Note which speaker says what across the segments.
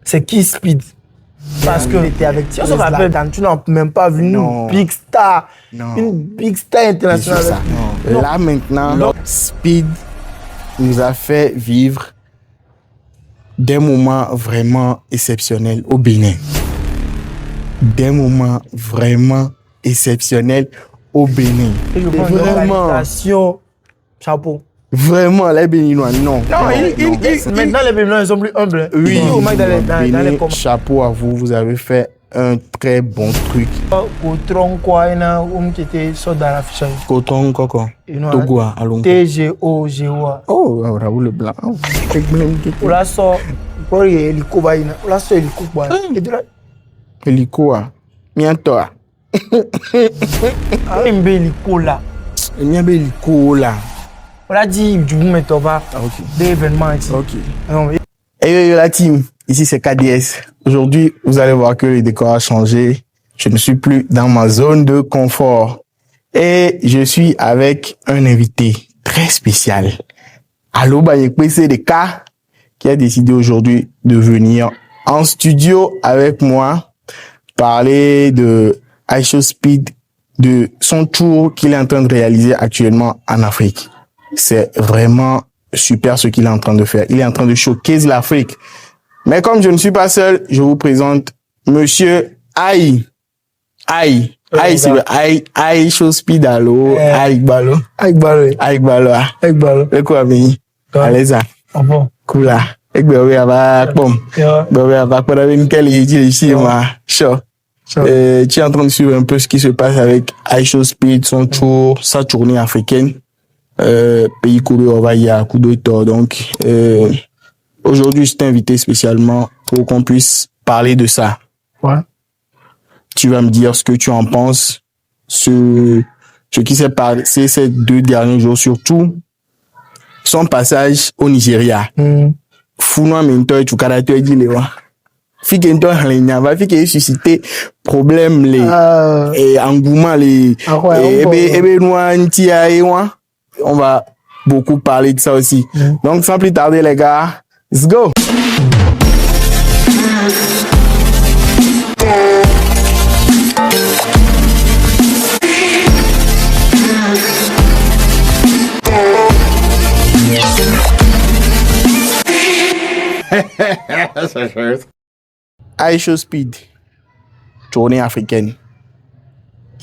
Speaker 1: C'est qui Speed? Parce que
Speaker 2: était avec
Speaker 1: on se rappelle, tu n'as même pas vu une big star.
Speaker 2: Non.
Speaker 1: Une big star internationale.
Speaker 2: Non. Là maintenant, Speed nous a fait vivre des moments vraiment exceptionnels au Bénin. Des moments vraiment exceptionnels au Bénin.
Speaker 1: Et je pense
Speaker 2: vraiment.
Speaker 1: Chapeau.
Speaker 2: Vraiment, les Béninois, non.
Speaker 1: Maintenant, les Béninois, ils sont plus humbles.
Speaker 2: Oui,
Speaker 1: dans les
Speaker 2: chapeau à vous, vous avez fait un très bon truc.
Speaker 1: Coton, quoi, il y a un qui était sur dans la fiche.
Speaker 2: Coton, quoi. Togoa, allons.
Speaker 1: T-G-O-G-O-A.
Speaker 2: Oh, Raoul Leblanc.
Speaker 1: On l'a sort, pour les hélicos, on l'a sort hélico.
Speaker 2: Hélico, miento.
Speaker 1: Ah, il y a hélico là.
Speaker 2: Il y a hélico là.
Speaker 1: On a dit du coup, mais tu vas des événements ici.
Speaker 2: Ok. Hey, la team, ici c'est KDS. Aujourd'hui, vous allez voir que le décor a changé. Je ne suis plus dans ma zone de confort. Et je suis avec un invité très spécial. Allo Bayekwe CDK, qui a décidé aujourd'hui de venir en studio avec moi parler de iShowSpeed, de son tour qu'il est en train de réaliser actuellement en Afrique. C'est vraiment super ce qu'il est en train de faire. Il est en train de choquer l'Afrique. Mais comme je ne suis pas seul, je vous présente Monsieur Aïe. Aïe, c'est le iShowSpeed allo. Aïe Balo. Le quoi, mais allez ça. Cool là. Tu es en train de suivre un peu ce qui se passe avec iShowSpeed, son tour, sa tournée africaine. Pays Kouré, on va y à coup de tort. Donc, aujourd'hui, je t'ai invité spécialement pour qu'on puisse parler de ça.
Speaker 1: Ouais.
Speaker 2: Tu vas me dire ce que tu en penses, ce qui s'est passé ces 2 derniers jours, surtout son passage au Nigeria. Founois Minto, tu caractère dit les wa. Fikento Halenya va fike susciter problème les et engouement les et noa ntia et wa. On va beaucoup parler de ça aussi. Donc, sans plus tarder, les gars, let's go! iShowSpeed, tournée africaine.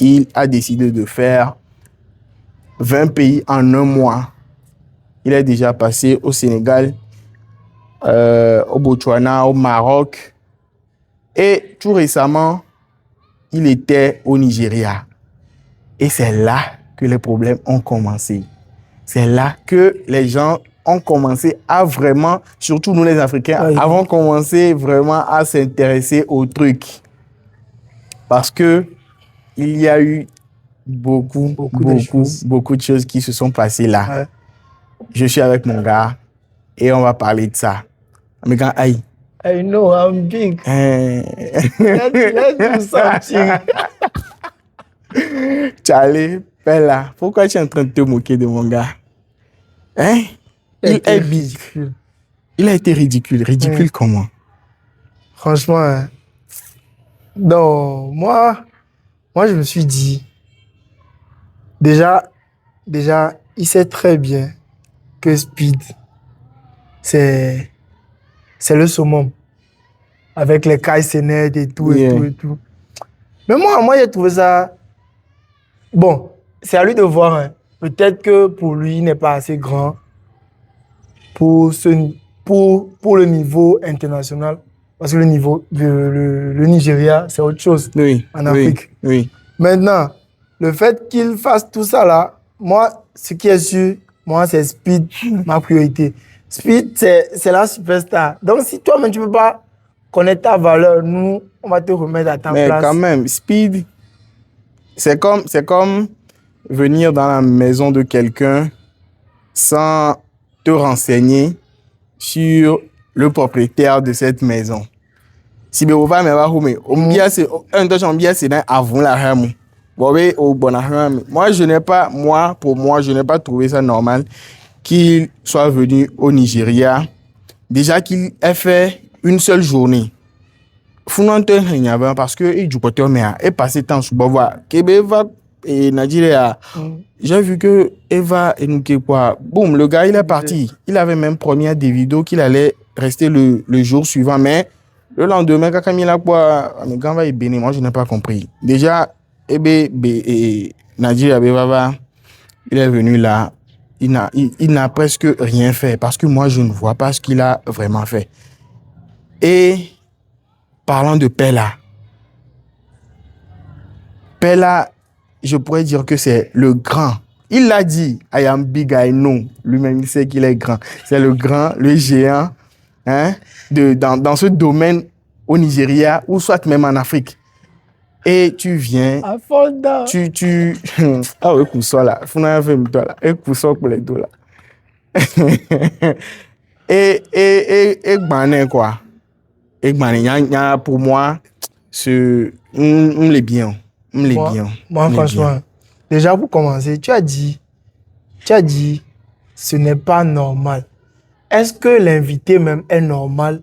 Speaker 2: Il a décidé de faire 20 pays en un mois. Il est déjà passé au Sénégal, au Botswana, au Maroc. Et tout récemment, il était au Nigeria. Et c'est là que les problèmes ont commencé. C'est là que les gens ont commencé à vraiment, surtout nous les Africains, avons commencé vraiment à s'intéresser au truc. Parce que il y a eu beaucoup de choses qui se sont passées là. Ouais. Je suis avec mon gars et on va parler de ça. Mais quand aïe.
Speaker 1: I know, I'm big. Let's do something.
Speaker 2: Charlie, Bella, pourquoi tu es en train de te moquer de mon gars? Hein? Il est big. Il a été ridicule. Ridicule comment?
Speaker 1: Franchement, non, moi, je me suis dit, déjà, il sait très bien que Speed, c'est le summum. Avec les Kai Senet et tout, et tout. Mais moi, j'ai trouvé ça... Bon, c'est à lui de voir. Hein. Peut-être que pour lui, il n'est pas assez grand pour le niveau international. Parce que le niveau, le Nigeria, c'est autre chose en Afrique.
Speaker 2: Oui.
Speaker 1: Maintenant, le fait qu'il fasse tout ça là, moi, ce qui est sûr, moi, c'est Speed, ma priorité. Speed, c'est la superstar. Donc, si toi-même, tu ne peux pas connaître ta valeur, nous, on va te remettre à ta place.
Speaker 2: Mais quand même, Speed, c'est comme venir dans la maison de quelqu'un sans te renseigner sur le propriétaire de cette maison. Si vous voulez, moi, je n'ai pas trouvé ça normal qu'il soit venu au Nigeria. Déjà qu'il ait fait une seule journée. Funante Henyaba, parce que il du côté est passé temps sur Bava. Kebeva et Nigeria. J'ai vu que Eva et Nukekwa, boum, le gars il est parti. Il avait même promis à des vidéos qu'il allait rester le jour suivant, mais le lendemain, quand il a quoi, mais quand va y bénir, moi je n'ai pas compris. Déjà, Nigeria Beva, il est venu là, il n'a presque rien fait parce que moi je ne vois pas ce qu'il a vraiment fait. Et parlant de Pella, je pourrais dire que c'est le grand. Il l'a dit, I am big, I know. Lui-même, il sait qu'il est grand. C'est le grand, le géant, hein, dans ce domaine au Nigeria ou soit même en Afrique. Et tu viens, ah oui, ça là, faut n'avoir fait toi là, et ça pour les deux là. et Gbané quoi. Et Gbané, pour moi, on l'est bien.
Speaker 1: Moi, franchement, déjà pour commencer, tu as dit, ce n'est pas normal. Est-ce que l'invité même est normal?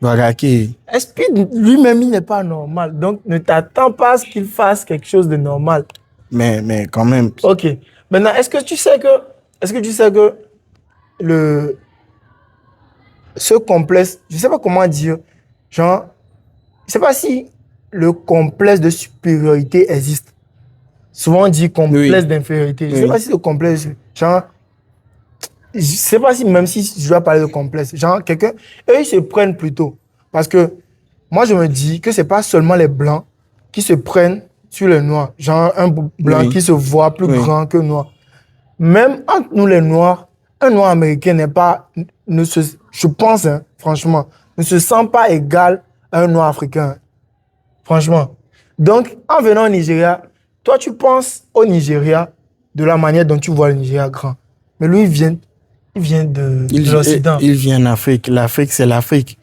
Speaker 1: Est-ce que lui-même, il n'est pas normal? Donc, ne t'attends pas à ce qu'il fasse quelque chose de normal.
Speaker 2: Mais quand même.
Speaker 1: Ok. Maintenant, est-ce que tu sais que ce complexe, je ne sais pas comment dire, genre, je ne sais pas si le complexe de supériorité existe. Souvent on dit complexe d'infériorité. Je ne sais pas si le complexe, genre, je ne sais pas si même si je dois parler de complexe, genre quelqu'un, eux ils se prennent plutôt. Parce que moi je me dis que ce n'est pas seulement les blancs qui se prennent sur les noirs. Genre un blanc qui se voit plus grand que noir. Même entre nous les noirs, un noir américain je pense, hein, franchement, ne se sent pas égal à un noir africain. Franchement. Donc, en venant au Nigeria, toi, tu penses au Nigeria de la manière dont tu vois le Nigeria grand. Mais lui, il vient de l'Occident.
Speaker 2: Il vient d'Afrique. L'Afrique, c'est l'Afrique.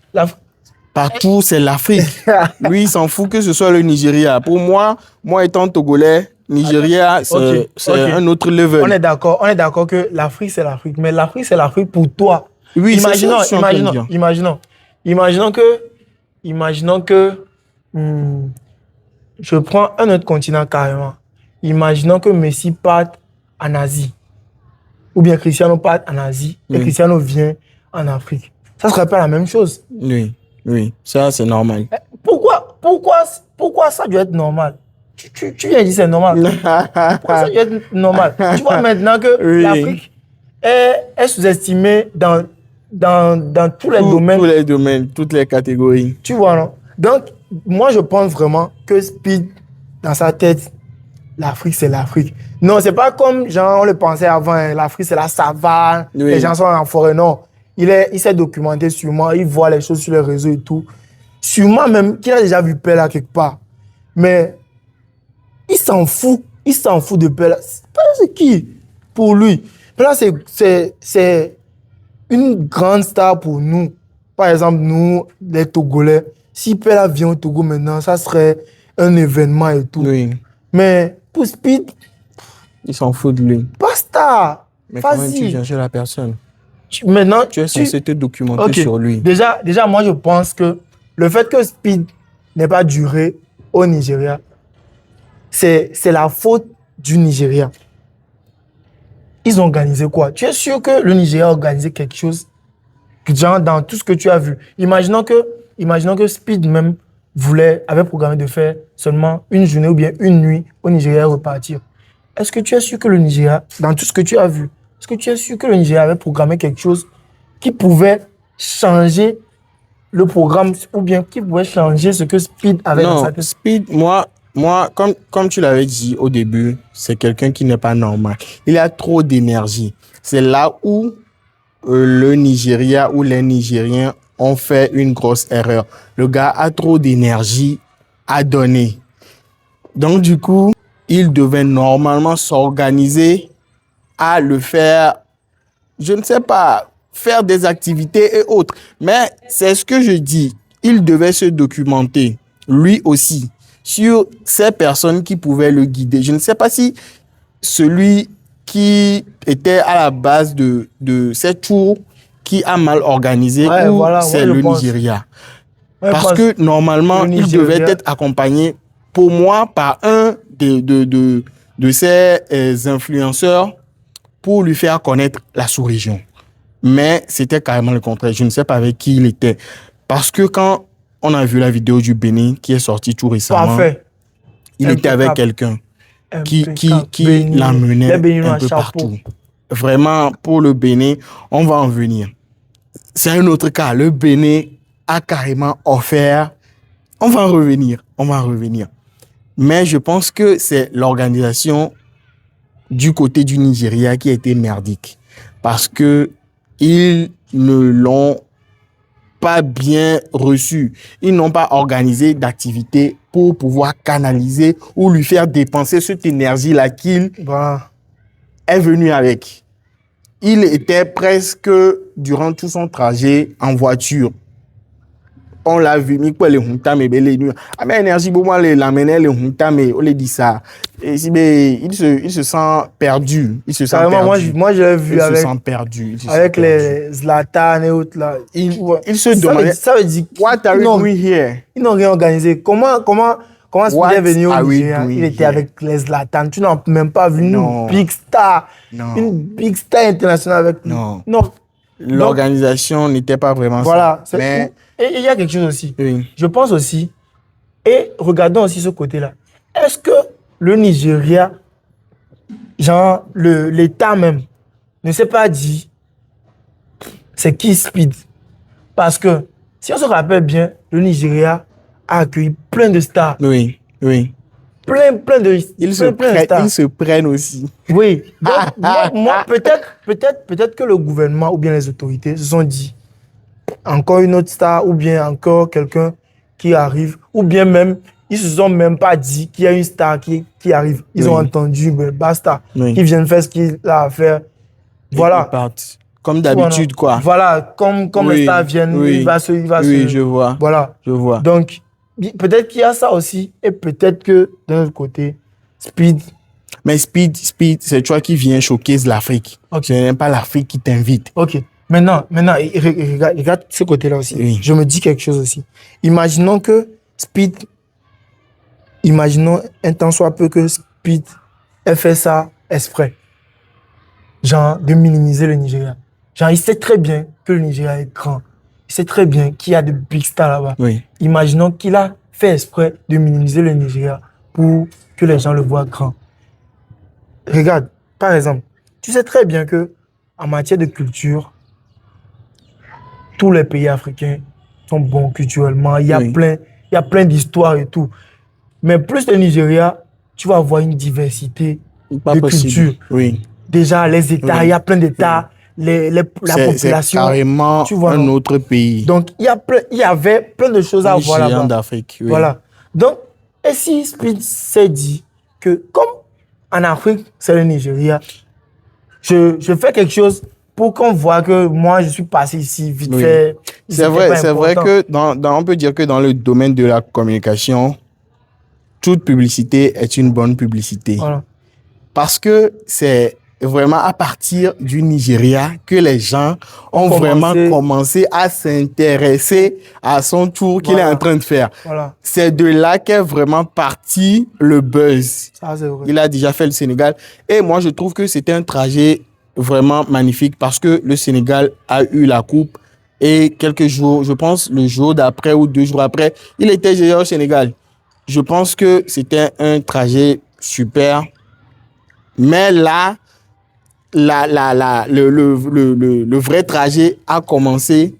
Speaker 2: Partout, c'est l'Afrique. Lui, il s'en fout que ce soit le Nigeria. Pour moi étant Togolais, Nigeria, c'est un autre level.
Speaker 1: On est d'accord que l'Afrique, c'est l'Afrique. Mais l'Afrique, c'est l'Afrique pour toi.
Speaker 2: Oui,
Speaker 1: Imaginons que je prends un autre continent carrément. Imaginons que Messi parte en Asie. Ou bien Cristiano parte en Asie et Cristiano vient en Afrique. Ça ne serait pas la même chose.
Speaker 2: Oui, ça c'est normal.
Speaker 1: Pourquoi ça doit être normal? Tu viens de dire c'est normal. Pourquoi ça doit être normal? Tu vois maintenant que l'Afrique est sous-estimée dans tous les domaines.
Speaker 2: Tous les domaines, toutes les catégories.
Speaker 1: Tu vois, non? Donc, moi, je pense vraiment que Speed, dans sa tête, l'Afrique, c'est l'Afrique. Non, c'est pas comme genre, on le pensait avant, hein, l'Afrique, c'est la savane, les gens sont en forêt. Non, il s'est documenté sûrement, il voit les choses sur les réseaux et tout. Sûrement même qu'il a déjà vu Pella quelque part. Mais il s'en fout de Pella. Pella, c'est qui pour lui? Pella, c'est une grande star pour nous. Par exemple, nous, les Togolais, si Pella vient au Togo maintenant, ça serait un événement et tout. Mais pour Speed,
Speaker 2: il s'en fout de lui.
Speaker 1: Basta.
Speaker 2: Mais quand même, tu viens chez la personne.
Speaker 1: Maintenant,
Speaker 2: tu es censé te documenter sur lui.
Speaker 1: Déjà, moi, je pense que le fait que Speed n'ait pas duré au Nigeria, c'est la faute du Nigeria. Ils ont organisé quoi? Tu es sûr que le Nigeria a organisé quelque chose, genre dans tout ce que tu as vu? Imaginons que Speed même avait programmé de faire seulement une journée ou bien une nuit au Nigeria et repartir. Est-ce que tu es sûr que le Nigeria, dans tout ce que tu as vu, est-ce que tu es sûr que le Nigeria avait programmé quelque chose qui pouvait changer le programme ou bien qui pouvait changer ce que Speed avait dans sa tête?
Speaker 2: Speed, moi, comme tu l'avais dit au début, c'est quelqu'un qui n'est pas normal. Il a trop d'énergie. C'est là où le Nigeria ou les Nigériens ont fait une grosse erreur. Le gars a trop d'énergie à donner. Donc, du coup, il devait normalement s'organiser à le faire, je ne sais pas, faire des activités et autres. Mais c'est ce que je dis. Il devait se documenter, lui aussi, sur ces personnes qui pouvaient le guider. Je ne sais pas si celui qui était à la base de ces tours qui a mal organisé
Speaker 1: Ouais,
Speaker 2: ou
Speaker 1: voilà,
Speaker 2: c'est
Speaker 1: ouais, je
Speaker 2: le
Speaker 1: pense.
Speaker 2: Nigeria?
Speaker 1: Ouais,
Speaker 2: Parce que normalement,
Speaker 1: le
Speaker 2: il devait
Speaker 1: Nigeria-
Speaker 2: être accompagné, pour moi, par un de ces influenceurs pour lui faire connaître la sous-région. Mais c'était carrément le contraire. Je ne sais pas avec qui il était. Parce que quand on a vu la vidéo du Bénin qui est sortie tout récemment,
Speaker 1: Parfait.
Speaker 2: il était avec
Speaker 1: Impeccable.
Speaker 2: quelqu'un qui
Speaker 1: Bénin.
Speaker 2: l'emmenait
Speaker 1: Les Béninois,
Speaker 2: un peu
Speaker 1: chapeau.
Speaker 2: partout. Vraiment, pour le Bénin, on va en venir. C'est un autre cas. Le Bénin a carrément offert. On va en revenir. Mais je pense que c'est l'organisation du côté du Nigeria qui a été merdique. Parce que ils ne l'ont pas bien reçu. Ils n'ont pas organisé d'activités pour pouvoir canaliser ou lui faire dépenser cette énergie-là qu'il
Speaker 1: Voilà.
Speaker 2: est venu avec. Il était presque, durant tout son trajet, en voiture. On l'a vu, mais quoi les hunta mais belle nuit. Ah mais énergie pour moi les l'amener les hunta mais on les dit ça. Et si mais il se sent perdu, il se sent
Speaker 1: Carrément,
Speaker 2: perdu.
Speaker 1: moi, je l'ai vu
Speaker 2: Il se
Speaker 1: avec,
Speaker 2: sent perdu.
Speaker 1: avec les Zlatan et autres là.
Speaker 2: Il se
Speaker 1: Ça
Speaker 2: demandait
Speaker 1: ça veut dire
Speaker 2: what are you doing here?
Speaker 1: ils n'ont rien organisé. Comment
Speaker 2: What
Speaker 1: est venu au
Speaker 2: are we
Speaker 1: Nigeria?
Speaker 2: doing
Speaker 1: Il était
Speaker 2: here?
Speaker 1: avec les Zlatan. Tu n'as même pas vu
Speaker 2: Non.
Speaker 1: une big star.
Speaker 2: Non.
Speaker 1: Une big star internationale avec lui.
Speaker 2: Non.
Speaker 1: Non.
Speaker 2: L'organisation n'était pas vraiment
Speaker 1: Voilà.
Speaker 2: ça. Mais
Speaker 1: Et il y a quelque chose aussi.
Speaker 2: oui.
Speaker 1: Je pense aussi, et regardons aussi ce côté-là. Est-ce que le Nigeria, genre l'État même, ne s'est pas dit c'est qui Speed? Parce que si on se rappelle bien, le Nigeria a accueilli plein de stars.
Speaker 2: Oui.
Speaker 1: Plein de
Speaker 2: Ils
Speaker 1: stars.
Speaker 2: se prennent aussi.
Speaker 1: Oui. Donc, moi, peut-être que le gouvernement ou bien les autorités se sont dit encore une autre star ou bien encore quelqu'un qui arrive ou bien même ils se sont même pas dit qu'il y a une star qui arrive. Ils ont entendu basta qui vient faire ce qu'il a à faire. Voilà.
Speaker 2: Ils partent. Comme d'habitude quoi.
Speaker 1: Voilà, comme les stars viennent, il va se
Speaker 2: je vois.
Speaker 1: Voilà.
Speaker 2: Je vois.
Speaker 1: Donc peut-être qu'il y a ça aussi et peut-être que d'un autre côté Speed.
Speaker 2: Mais Speed, c'est toi qui viens choquer l'Afrique.
Speaker 1: Okay.
Speaker 2: Ce n'est pas l'Afrique qui t'invite.
Speaker 1: OK. Maintenant, regarde ce côté-là aussi.
Speaker 2: Oui.
Speaker 1: Je me dis quelque chose aussi. Imaginons un temps soit peu que Speed ait fait ça exprès. Genre, de minimiser le Nigeria. Genre, il sait très bien que le Nigeria est grand. Il sait très bien qu'il y a de big stars là-bas.
Speaker 2: Oui.
Speaker 1: Imaginons qu'il a fait exprès de minimiser le Nigeria pour que les gens le voient grand. Regarde, par exemple, tu sais très bien que en matière de culture, tous les pays africains sont bons culturellement. Il y a plein d'histoires et tout. Mais plus le Nigeria, tu vas avoir une diversité de culture.
Speaker 2: Oui.
Speaker 1: Déjà, les États, il y a plein d'États, la population.
Speaker 2: C'est carrément
Speaker 1: tu vois,
Speaker 2: un autre pays.
Speaker 1: Donc, il y avait plein de choses à voir là-bas.
Speaker 2: d'Afrique, oui.
Speaker 1: Voilà. Donc, et si Speed s'est dit que comme en Afrique, c'est le Nigeria, je fais quelque chose pour qu'on voit que moi, je suis passé ici vite fait.
Speaker 2: C'est vrai que on peut dire que dans le domaine de la communication, toute publicité est une bonne publicité.
Speaker 1: Voilà.
Speaker 2: Parce que c'est vraiment à partir du Nigeria que les gens ont vraiment commencé à s'intéresser à son tour qu'il est en train de faire.
Speaker 1: Voilà.
Speaker 2: C'est de là qu'est vraiment parti le buzz.
Speaker 1: Ça, c'est vrai.
Speaker 2: Il a déjà fait le Sénégal. Et moi, je trouve que c'était un trajet vraiment magnifique parce que le Sénégal a eu la coupe et quelques jours, je pense le jour d'après ou 2 jours après, il était déjà au Sénégal. Je pense que c'était un trajet super. Mais là, le vrai trajet a commencé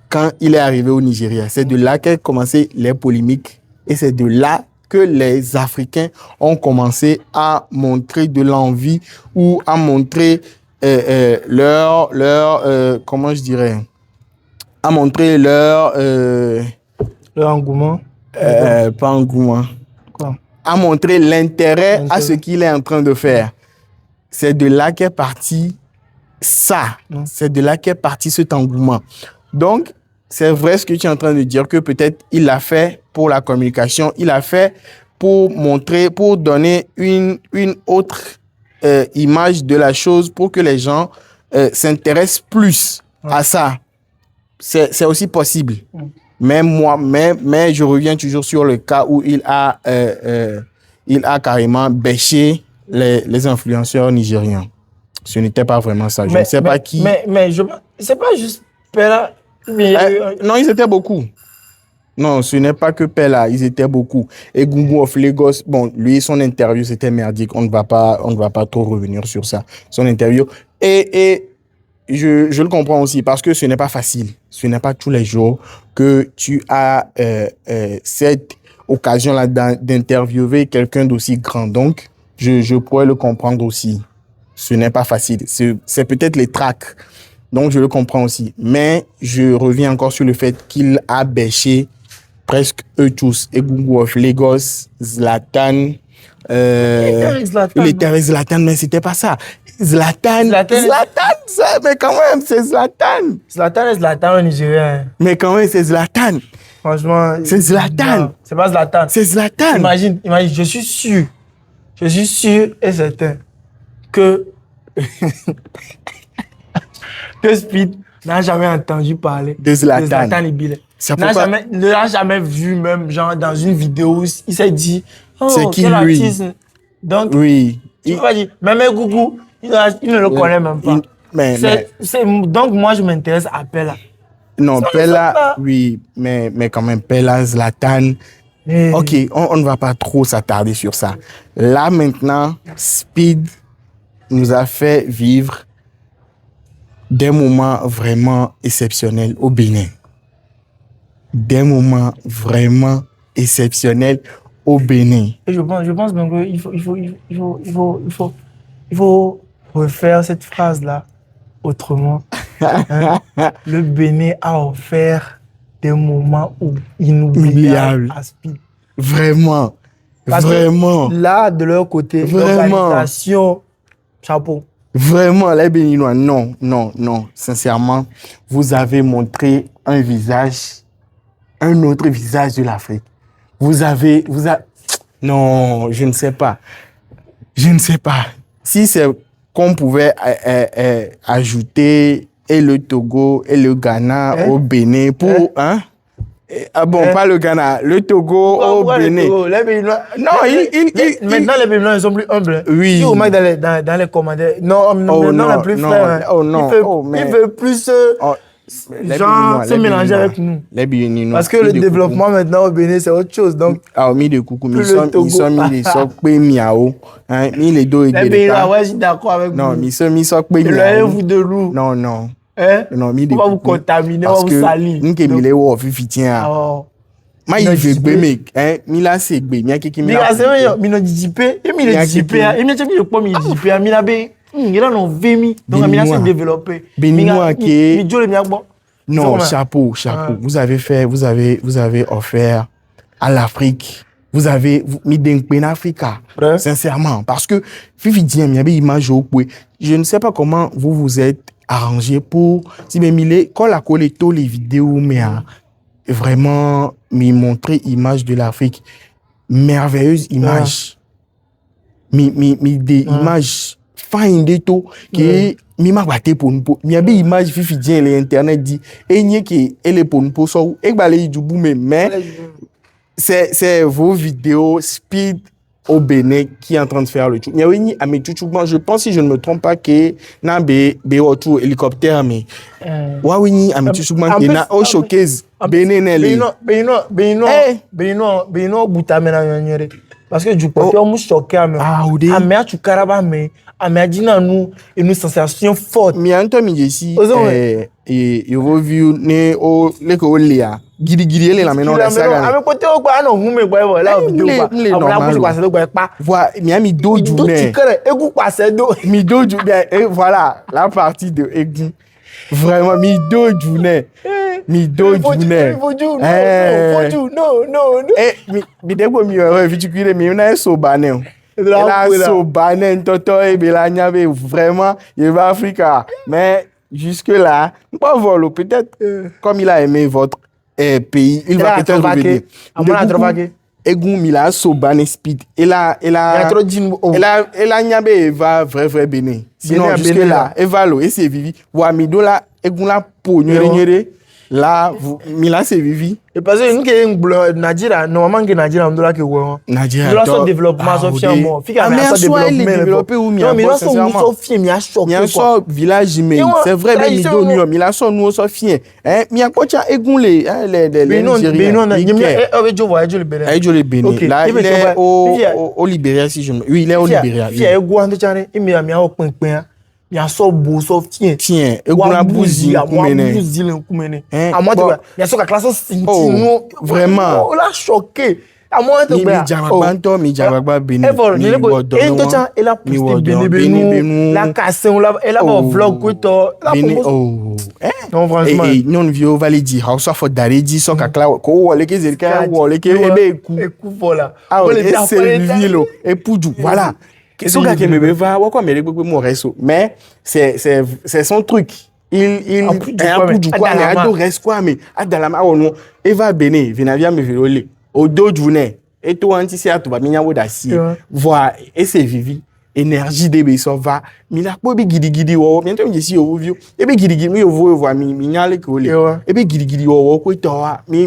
Speaker 2: quand il est arrivé au Nigeria. C'est de là qu'ont commencé les polémiques et c'est de là que les Africains ont commencé à montrer de l'envie ou à montrer leur comment je dirais, à montrer leur
Speaker 1: engouement.
Speaker 2: Pas engouement.
Speaker 1: Quoi?
Speaker 2: À montrer l'intérêt à ce qu'il est en train de faire. C'est de là qu'est parti ça. C'est de là qu'est parti cet engouement. Donc, c'est vrai ce que tu es en train de dire, que peut-être il l'a fait pour la communication, il l'a fait pour montrer, pour donner une autre image de la chose, pour que les gens s'intéressent plus à ça. C'est aussi possible. Mais je reviens toujours sur le cas où il a carrément bêché les influenceurs nigériens. Ce n'était pas vraiment ça. Je ne sais pas qui.
Speaker 1: Mais c'est pas juste Pella.
Speaker 2: Non, ils étaient beaucoup. Non, ce n'est pas que Pella, ils étaient beaucoup. Et Gungu of Lagos, bon, lui, son interview, c'était merdique. On ne va pas trop revenir sur ça. Son interview. Et je le comprends aussi parce que ce n'est pas facile. Ce n'est pas tous les jours que tu as cette occasion-là d'interviewer quelqu'un d'aussi grand. Donc, je pourrais le comprendre aussi. Ce n'est pas facile. C'est peut-être les tracks. Donc, je le comprends aussi. Mais je reviens encore sur le fait qu'il a bêché presque eux tous. Egungu of Lagos, Zlatan. Il était Zlatan, mais c'était pas ça. Zlatan, ça, mais quand même, c'est Zlatan.
Speaker 1: Zlatan au Nigeria.
Speaker 2: Mais quand même, c'est Zlatan.
Speaker 1: Franchement.
Speaker 2: C'est Zlatan.
Speaker 1: Non, c'est pas Zlatan.
Speaker 2: C'est Zlatan.
Speaker 1: Imagine, je suis sûr et certain que Speed n'a jamais entendu parler
Speaker 2: de Zlatan
Speaker 1: Ibile. Ne l'a jamais vu même genre dans une vidéo. Il s'est dit, oh,
Speaker 2: c'est qui
Speaker 1: quel
Speaker 2: lui?
Speaker 1: artiste. Donc,
Speaker 2: oui.
Speaker 1: Tu vas dire, même Gougou, il ne le connaît même pas. Donc, moi, je m'intéresse à Pella.
Speaker 2: Non, Pella, oui, mais quand même, Pella, Zlatan. Ok, on ne va pas trop s'attarder sur ça. Là, maintenant, Speed nous a fait vivre des moments vraiment exceptionnels au Bénin. Des moments vraiment exceptionnels au Bénin.
Speaker 1: Et je pense même qu'il faut refaire cette phrase-là autrement. Hein? Le Bénin a offert des moments inoubliables à Speed.
Speaker 2: Vraiment. Vraiment.
Speaker 1: Là, de leur côté, l'organisation, chapeau.
Speaker 2: Vraiment, les Béninois, non. Sincèrement, vous avez montré un autre visage de l'Afrique. Non, je ne sais pas. Si c'est qu'on pouvait ajouter et le Togo et le Ghana au Bénin pour... pas le Ghana, le Togo au Bénin.
Speaker 1: Les Béninois...
Speaker 2: Non,
Speaker 1: maintenant, les Béninois, ils sont plus humbles.
Speaker 2: Oui.
Speaker 1: Si vous mettez dans les commentaires... Non, les plus frères. Il veut plus... se mélanger avec nous.
Speaker 2: Les Béninois.
Speaker 1: Parce que le développement maintenant au Bénin, c'est autre chose. Donc,
Speaker 2: mis de coucou, ils sont mis les socs miao. Mis les dos et
Speaker 1: les Béninois, ouais, je suis d'accord avec vous.
Speaker 2: Non, ils sont mis socs miao.
Speaker 1: Le vous de loup.
Speaker 2: Non.
Speaker 1: Non, mis de coucou. On va vous contaminer, on va vous salir.
Speaker 2: Nous qui les ou fifitien. Ma il veut gbe mi la se gbe mi akiki mi la.
Speaker 1: Mi no dijipe, mi le dijipe, mi na chebi po mi dijipe, mi na be il a non vemi donc mi na se développer.
Speaker 2: Béninois qui
Speaker 1: mi jole mi agbo.
Speaker 2: Non, chapeau. Vous avez offert à l'Afrique. Vous avez mis d'un pays en Afrique, sincèrement. Parce que, je ne sais pas comment vous vous êtes arrangé pour, si quand la collecte les vidéos, mais vraiment, me montrer image de l'Afrique. Merveilleuse image. Des images fine de tout, qui mima bate pour nous il y a des images fifidien les internet dit et n'y qui elle est pour nous pour ça et balé du boum mais c'est vos vidéos Speed au Bénin qui est en train de faire le truc mais oui ami tout je pense si je ne me trompe pas que na be autour hélicoptère mais wa oui ami tout qui na au showcase Bénin
Speaker 1: buta mena nyere parce que du côté on choqué mais tu caraba mais Améadina nous une sensation forte.
Speaker 2: Mais Anto Midjesi et vos vues né au l'écolia. Gidi elle la maintenant la saga.
Speaker 1: Avec côté au quoi non vous me voyez là vidéo pas. On la passe le pas.
Speaker 2: Voilà, Miami do du mais.
Speaker 1: Egu passe do.
Speaker 2: Mi do du bien et voilà la partie de Egu. Vraiment mi do du né. Non. Eh mi dego mi viticule mi na so bané. La sobanen toto et belanya vraiment il va Africa mais jusque là on peut voir peut-être comme il a aimé votre pays il va peut-être revenir Egun Mila Sobanen Speed elle a nyabe va vrai Bénin sinon jusque là et valo et c'est vivi wa mido là egun la po nyere là Mila c'est vivi
Speaker 1: et parce que nous que Nigeria normalement que Nigeria on doit que ouais
Speaker 2: Nigeria
Speaker 1: doit son développement so fier bon fika
Speaker 2: mais soit il est développé ou
Speaker 1: non mais là so fier mi a choqué
Speaker 2: quoi so village mais c'est vrai mais mi do nu mi la so nu so fier mi a kocha egun les
Speaker 1: mais non je vois je le
Speaker 2: Bénin là il est au Libéria si je oui il est au Libéria
Speaker 1: fier egun ande chane mi a o pinpin il y a so beau so tiens
Speaker 2: egun la bouzi
Speaker 1: kumene à moi il y a so la classe sentino
Speaker 2: vraiment
Speaker 1: la choqué à moi to
Speaker 2: be mi jabagba Bénin
Speaker 1: et to cha elle a posté Bénin la casse on la elle a un vlog ko to la non franchement
Speaker 2: et non vieux validi how so for dareji so kakla ko wole ke zerika wole ke ebe
Speaker 1: eku voilà
Speaker 2: c'est vilo et puju voilà qu'est-ce que bébé va quoi mais mon resto mais c'est son truc il un peu du quoi mais ado reste quoi mais adalama on Eva Bénin vinavia me violé au dos journée et toi anti c'est à toi minya woda si voir et c'est vivi énergie de beso va mi la po be gidi wo bientôt me si o view e be gidi mi o voir mi nyale ko le e be gidi wo ko to wa mi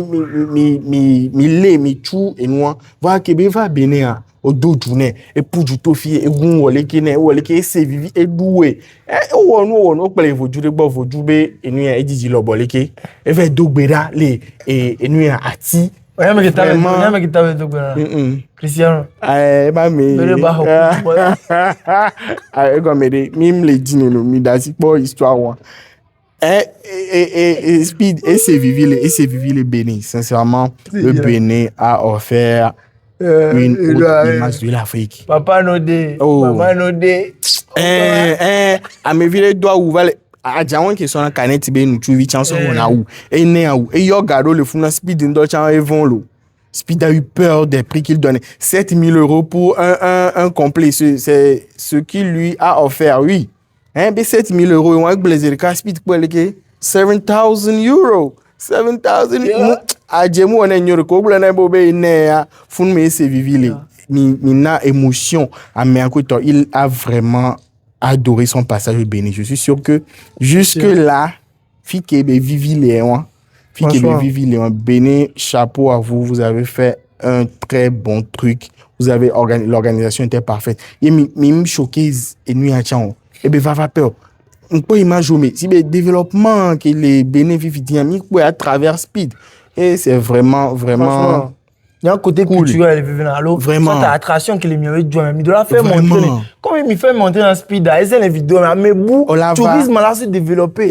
Speaker 2: tu et moi voir que Eva Bénin au dos journée et pour du tofi et gun wole ke se vivi e doué e wonu pele voju de gbo voju be enu e jiji lo boleke e fe dogbera le enu ati
Speaker 1: oya me kitabe dogbera Cristiano
Speaker 2: ba me go me de mim le dine no mi da si po histoire wa speed et se vivi le Bénin sincèrement le Bénin a offert une autre image de l'Afrique.
Speaker 1: Papa Nodé. Maman Nodé.
Speaker 2: A me vile doit ou vale a jawon qui sont en canette be nous trouver chance on a où et ne a où et yo gado le fou speed ndo chan evon lo. Speed a eu peur des prix qu'il donnait. 7 000 € pour un complet. C'est ce qu'il lui a offert, oui. Mais 7 000 €, on a plaisir. Speed pour le 7,000 €. 7,000 €. Adjemu on a ignoré ko bla na bobe ne ya fun me se vivile mi na émotion à me akoto il a vraiment adoré son passage au Bénin. Je suis sûr que jusque là fike be vivile on fike be vivile on Bénin, chapeau à vous, vous avez fait un très bon truc. Vous avez l'organisation était parfaite. Et mi showcase et nuit à chan et be va peur. On peut imaginer si le développement que les Bénin vivent mi à travers Speed. Et c'est vraiment
Speaker 1: il y a un côté
Speaker 2: cool.
Speaker 1: culturel alors vraiment cette attraction que les mieux jouent mais de la faire montrer comme il me fait montrer dans Speed et c'est les vidéos mais bout tourisme là se développer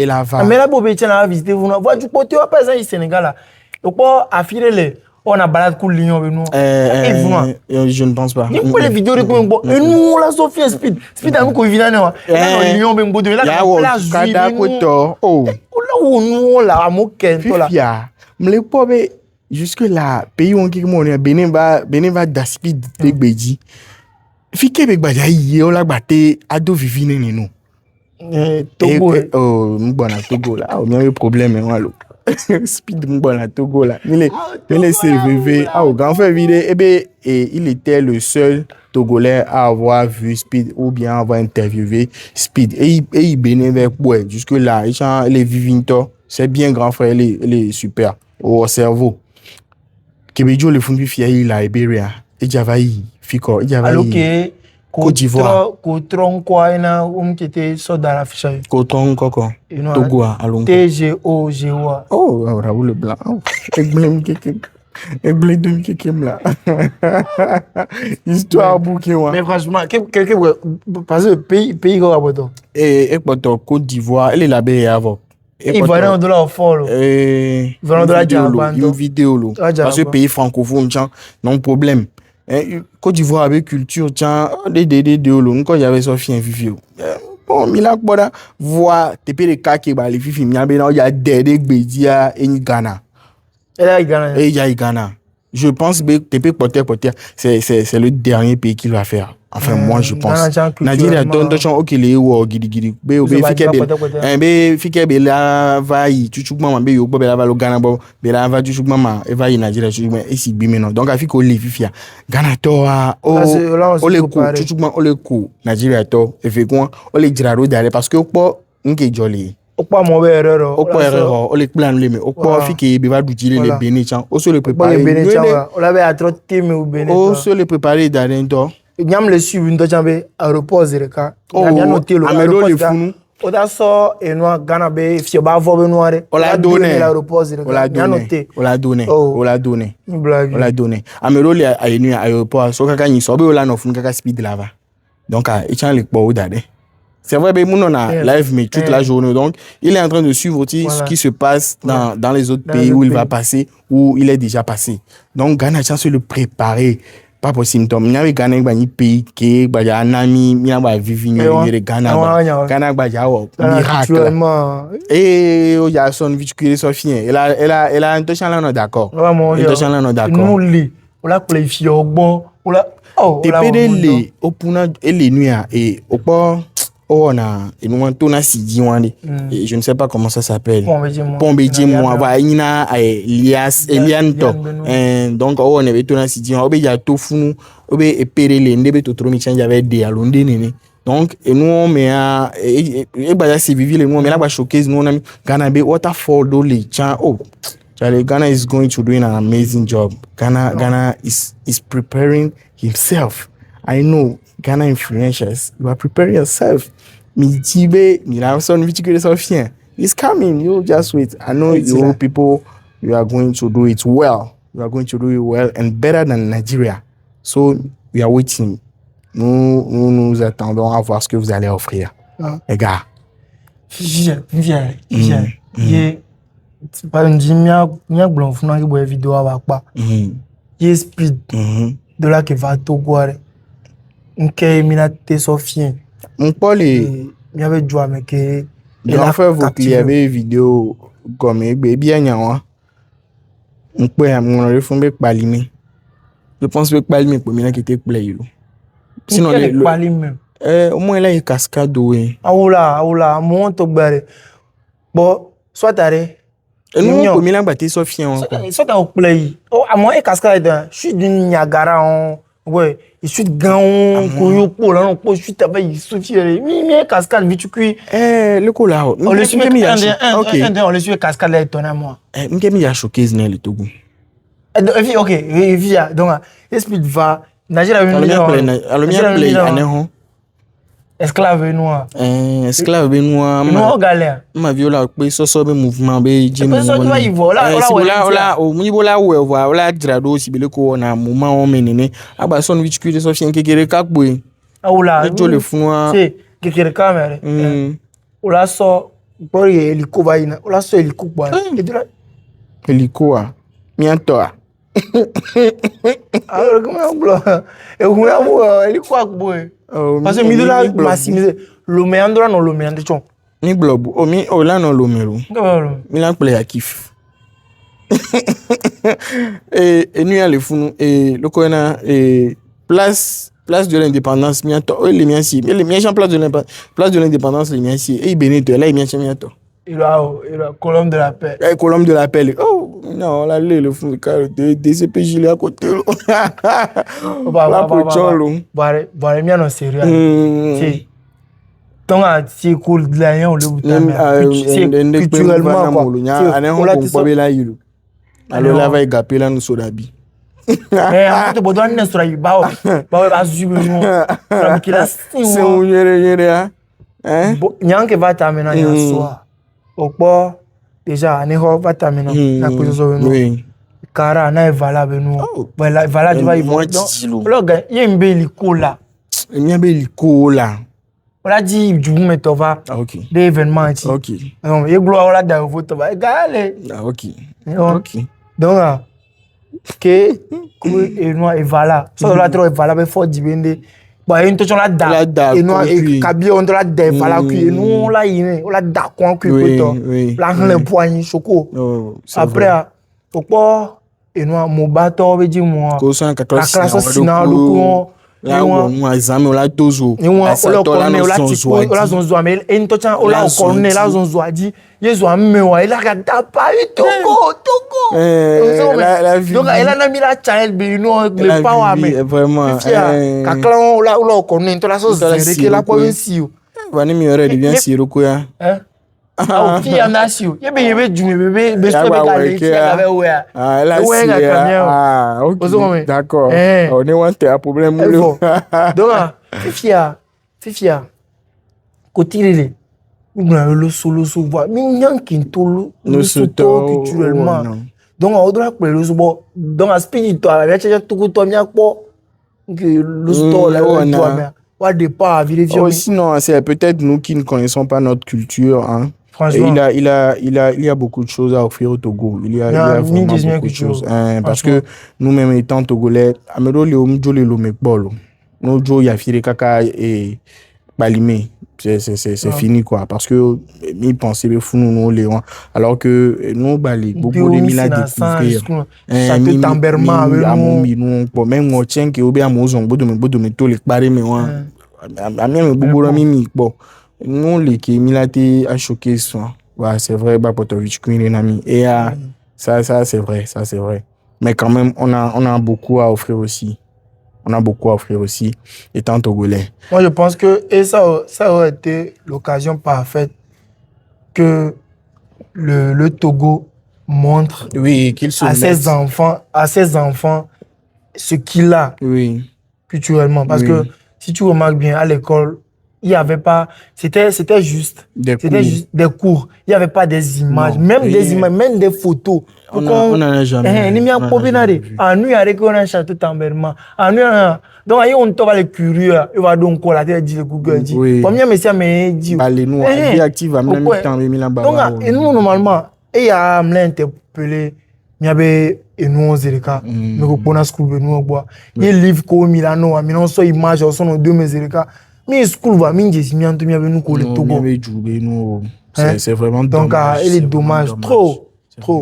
Speaker 1: mais là pour tient à visiter vous voir du côté pas ça au Sénégal là donc pas affirmer les on a balade cool lion avec nous
Speaker 2: je ne pense pas
Speaker 1: ni pour les vidéos de bon et nous la Sophie Speed a nous convivial là lion ben bon de là la
Speaker 2: kada koto oh
Speaker 1: là où nous là moken to là
Speaker 2: m'le pobe jusque là pays on qui mon Bénin va da Speed de gbeji fike be gbaja yi o la gbate ado vivine ni nou
Speaker 1: Togo
Speaker 2: mbona Togo là o mi problème en lo Speed mbona Togo là il est CVV au grand frère vidé et il était le seul Togolais à avoir vu Speed ou bien avoir interviewé Speed et il Bénin avec boy jusque là il est vivinto c'est bien grand frère il est super au cerveau Kebejo le fundu fier la Iberia et Javaï fiko Javaï Côte d'Ivoire
Speaker 1: Cotron quoi na qui était so dans la fiche
Speaker 2: Cotron koko Togo alongo
Speaker 1: TGOGOA
Speaker 2: oh Raoul le blanc egblem keke là histoire bouquet
Speaker 1: mais franchement quelqu'un parce que pays quoi aboto
Speaker 2: et Côte d'Ivoire elle est là-bas avant
Speaker 1: il va dans dollar fort
Speaker 2: une vidéo parce que pays francophone non problème Côte d'Ivoire avec culture des quand il y avait Sophie vivio bon milak boda voir tepé les cas qui ba les fifi mi il y a des gbedia et Ghana Ghana je pense que tepé poter c'est le dernier pays qu'il va faire. Enfin, moi, je pense. Nigeria, ok, les ou gidi. Be fike be la va y, tu chukma be yo be la va lo Ghana bo, be la va tu chukma ma e va y Nigeria tu chukma e si bi meno. Donc afiko le fifia. Ghana to o le ku, tu chukma o le ku Nigeria to e fe kon o le jiraro dare parce que po nke jolly.
Speaker 1: pas mon erreur.
Speaker 2: Au quoi erreur, on les plan les mais au quoi fi que va d'utiliser les bénéchants. Au se le
Speaker 1: Pas les
Speaker 2: préparer.
Speaker 1: bénéchants. On l'avait à trop team ou bénéchants.
Speaker 2: Au se le préparer d'aller dans.
Speaker 1: Nyam le suivre une dojambe aéroport zereka.
Speaker 2: Oh,
Speaker 1: Nyam noté le
Speaker 2: amélo le fou.
Speaker 1: Oda so enwa Ghana be fio ba vo be noire.
Speaker 2: On l'a donné.
Speaker 1: L'aéroport zereka.
Speaker 2: On l'a donné. On l'a donné. On l'a donné.
Speaker 1: Une blague.
Speaker 2: On l'a donné. Amélo le a enu à aéroport. So kaka ni so be ola no fun kaka speed lava. Donc il tient le po dade. C'est vrai, ben, on a live mais toute la journée. Donc, il est en train de suivre aussi ce qui se passe dans les autres pays où il va passer, où il est déjà passé. Donc, Ghana a chance de le préparer. Pas possible. Donc, il y a Ghana qui pays qui est un ami, il y a vivre de Ghana. Ghana miracle. Et il y a son véhicule Sophie. Elle a un touchant là, on est d'accord. Un touchant là, on est d'accord.
Speaker 1: Nous li, on l'a qualifié au bon, on l'a.
Speaker 2: Oh, TPD les au puna et les nuits et au port on a et nous on tourne si dit et je ne sais pas comment ça s'appelle Pombéji moi va ina Elias Elianto donc on est tourne si dit on ya tofu obe et pere les ndebe to trop mi change avec des alonde nene donc et nous on met et bah c'est vivi les nous on met là ba showcase nous on a Ghana be waterfall do les chan oh Charlie, Ghana is going to do an amazing job. Ghana is preparing himself. I know Ghana influencers, you are preparing yourself. Mijibe, Milamson, Vichikure Sofien. It's coming. You just wait. I know you people, you are going to do it well. You are going to do it well and better than Nigeria. So we are waiting. Nous attendons à voir ce que vous allez offrir. Les gars.
Speaker 1: Viens. Par exemple, mia blon funa ki boye vidéo avakpa. Ye speed. De là que va to gore. Nke mina te sofien.
Speaker 2: Mon poli
Speaker 1: mi avait joué mais que
Speaker 2: il a fait vous qu'il y avait vidéo comme bien nyawa. On peut mon refombe palimi. Je pense que palimi pour mina qui était play. Sinon le
Speaker 1: palimi.
Speaker 2: Au moins là il cascade oui.
Speaker 1: Aoula, mon to bare. Bon, soit t'arrêtes.
Speaker 2: Et nous, comme il a battu Sophien encore.
Speaker 1: Soit au play. Oh, à moi, et cascade, je suis d'une Niagara. Ouais, je suis de Gaon, Koyoko, là, je suis de Sophia. Mais cascade, vite cuit.
Speaker 2: Le coup là.
Speaker 1: On le suit, on le suit, cascade, là, étonnamment.
Speaker 2: M'kem il y a showcase dans le Togo.
Speaker 1: Ok, via. Donc, explique va. Nigeria, esclave noir.
Speaker 2: Esclave noir.
Speaker 1: Noir galère.
Speaker 2: Ma viola pe so be mouvement be jim.
Speaker 1: So tu vas y voir
Speaker 2: là o muni bola we voilà drado si bele ko na moment on menene aba son which cuire so fien kekere kakboy.
Speaker 1: Aoula.
Speaker 2: Le jole funwa.
Speaker 1: C'est kekere camera. Ola so pour hélico va ina. Ola so hélico boy.
Speaker 2: Hélico a. Mianto a.
Speaker 1: Alors comment on bloque? Et on a hélico boy. Parce que midula maximiser le meandre non le meandre chon
Speaker 2: mi blob o mi o la non lo mero mi la play akif et nous les funu et le koina et place de l'indépendance miato les miens si les miens gens place de l'indépendance les miens si et Benito là les miens miato
Speaker 1: il a colombe de la paix
Speaker 2: colombe de la paix oh non là le fou de CPJ là à côté là pour cholo
Speaker 1: bare mien non sérieux si donc c'est cool de la on le c'est culturellement quoi
Speaker 2: on la ko be la yilu alors là va gaper là nous sodabi
Speaker 1: on te bodo ne sodabi ba ba zubu no qui là
Speaker 2: c'est on yere hein
Speaker 1: nyanke va t'amener en soir au déjà on va t'amener na position no Kara na valable nous voilà tu vas y voir le gars il y a une belle cola on a dit du coup mais tu vas des événements ici non il gloire là dans votre va égal donc que et nous et voilà ça là trop valable faut dibende bah une touche là et nous et kabio on là des voilà et nous là il on là d'accord que là le poignet choco après pourquoi et nous mon bateau veut dire moi la classe sinon le coup
Speaker 2: là on a examen on la tozo
Speaker 1: on la zonzo mais une touche on la connaît la zonzo a dit yezo amme wa il a pas Togo donc elle a mis la child be nous le power mais
Speaker 2: vraiment
Speaker 1: kakla on la connaît to la sauce que la province
Speaker 2: vani mi ore de bien siroko ya
Speaker 1: Ah, fille en a su. Il y avait du bébé, mais je
Speaker 2: Ah, ok. D'accord. On est un tel problème.
Speaker 1: Donc, Fifia, côté le solo souvent, mais il y a un quintolo, le soto culturellement. Donc, on doit appeler le sobo. Donc, à spirituel, il y a tout le temps, il y a quoi que le soto là, on doit au départ,
Speaker 2: oh, sinon, c'est peut-être nous qui ne connaissons pas notre culture. Hein.
Speaker 1: Franchement.
Speaker 2: Il y a beaucoup de choses à offrir au Togo. Il y a vraiment beaucoup de choses. Hein, parce que nous-mêmes étant Togolais, nous y a fait caca et balimé. C'est fini quoi. Parce que ils pensaient que nous Léon. Alors que nous, beaucoup de mille à découvrir.
Speaker 1: Château Tamberma,
Speaker 2: même moi, tiens, qui est au bien, moi, on peut tous les paris, mais moi, bon, nous, les qui militaires a choqué ça. Ouais, c'est vrai, Bapotovic, Queen, ami. Et ça, c'est vrai, ça, c'est vrai. Mais quand même, on a beaucoup à offrir aussi. On a beaucoup à offrir aussi, étant Togolais.
Speaker 1: Moi, je pense que ça aurait été l'occasion parfaite que le Togo montre à ses enfants ce qu'il a culturellement. Parce que si tu remarques bien, à l'école, il n'y avait pas... C'était juste des cours. Il n'y avait pas des images. Non, même des images, même des photos.
Speaker 2: On n'en a jamais vu.
Speaker 1: On a un château Tamberma. Donc, on tombe les curieux. Il va donc coller dire Google. Combien de messieurs me dit?
Speaker 2: Nous, active à même temps,
Speaker 1: donc, et nous, normalement, il y a un interpellé. Il y avait nous zereka mais ko pona school be nous bois il livre ko Milano a Milano so image au son deux zereka mais school va minje si mianto mi nous ko le Togo
Speaker 2: c'est vraiment
Speaker 1: donc il est dommage trop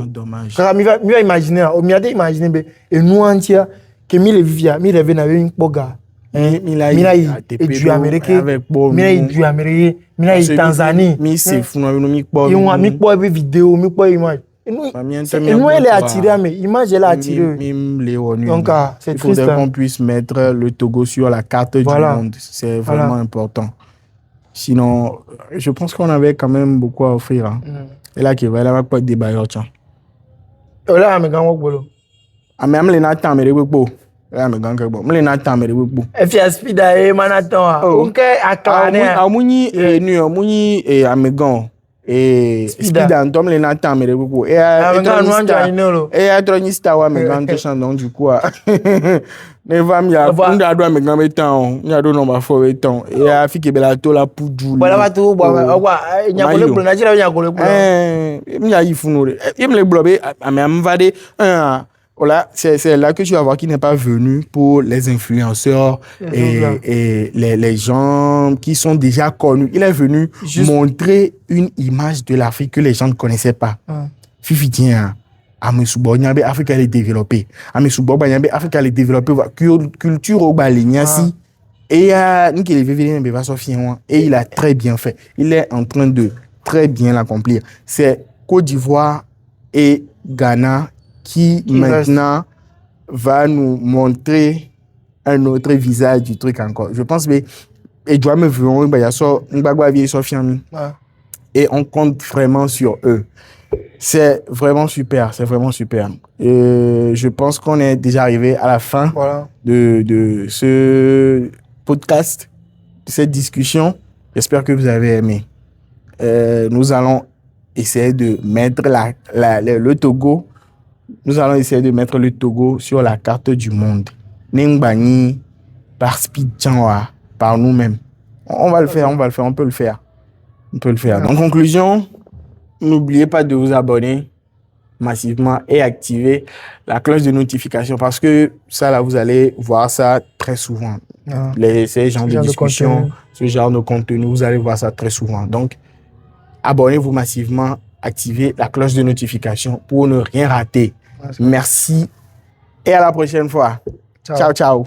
Speaker 2: dommage
Speaker 1: car mi va imaginer o mi a de imaginer be et nous entier que mi le vivia mi rêve na une boga Milai et du américain Milai du américain Milai Tanzanie
Speaker 2: mi c'est fou mi
Speaker 1: po vidéo mi po image. Et nous, elle est attirée, mais l'image, elle est attirée. Donc, c'est triste.
Speaker 2: Il faudrait qu'on puisse mettre le Togo sur la carte du monde. C'est vraiment important. Sinon, je pense qu'on avait quand même beaucoup à offrir. Hein. Et là, il va pas de débat.
Speaker 1: Là, mais quand on
Speaker 2: même les natans, mais les beaucoup. Là, mais quand on les natans, mais les beaucoup.
Speaker 1: Et puis, Aspida et Manaton. Ok, à Kané.
Speaker 2: Amouni et New Amouni et Amégan. Et Spida Antom les natans mais beaucoup et tronista wa me grand chant donc du coup ne va mi a unda do me grand temps nya do no ba fo temps et a fi ke bela to la poudou
Speaker 1: voilà ba to wa nya ko le blo na jira nya ko le blo
Speaker 2: mi a yifunu im le blo be am vade voilà, c'est là que tu vas voir qu'il n'est pas venu pour les influenceurs et les gens qui sont déjà connus. Il est venu montrer une image de l'Afrique que les gens ne connaissaient pas. Fifi, tiens, Amesubo, Nyambe, Afrique, elle est développée. Amesubo, Nyambe, Afrique, elle est développée. Culture au Balignasi. Et il a très bien fait. Il est en train de très bien l'accomplir. C'est Côte d'Ivoire et Ghana qui maintenant va nous montrer un autre visage du truc encore. Je pense que et on compte vraiment sur eux. C'est vraiment super, c'est vraiment super. Je pense qu'on est déjà arrivé à la fin de ce podcast, de cette discussion. J'espère que vous avez aimé. Nous allons essayer de mettre le Togo. Nous allons essayer de mettre le Togo sur la carte du monde. Nengbani, par Speed Chanwa, par nous-mêmes. On va le faire, on peut le faire. On peut le faire. En conclusion, n'oubliez pas de vous abonner massivement et activer la cloche de notification parce que ça, là, vous allez voir ça très souvent. Ces genres de discussions, ce genre de contenu, vous allez voir ça très souvent. Donc, abonnez-vous massivement, activez la cloche de notification pour ne rien rater. Merci et à la prochaine fois. Ciao, ciao.